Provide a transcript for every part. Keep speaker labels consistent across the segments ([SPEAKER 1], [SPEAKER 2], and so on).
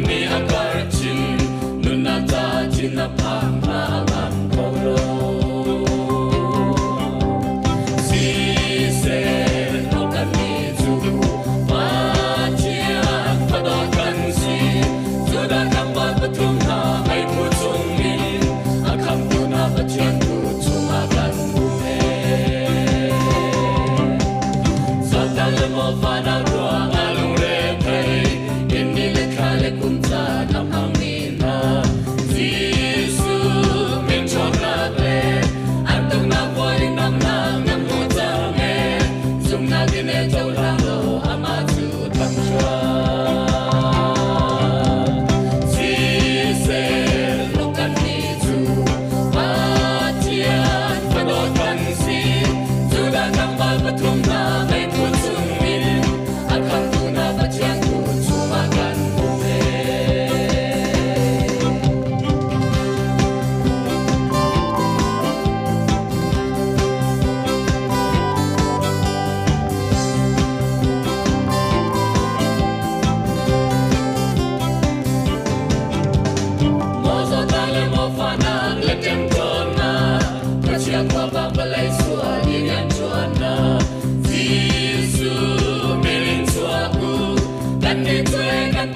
[SPEAKER 1] mi akarchin nunata jinapang na alam koro si se no kami tu matiak padakan si sudah kambat betul na ay putung min akam tuna batian tu tumakan bume sa dalam mo fana ruang alung repay ini lekale kunta nam hamina Yesu mencorabe antung na boy nam mutange zum na dine tolalo amatu tamsha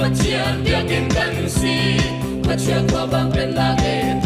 [SPEAKER 1] Pachian yakin kan si Pachian kwa bang pen lage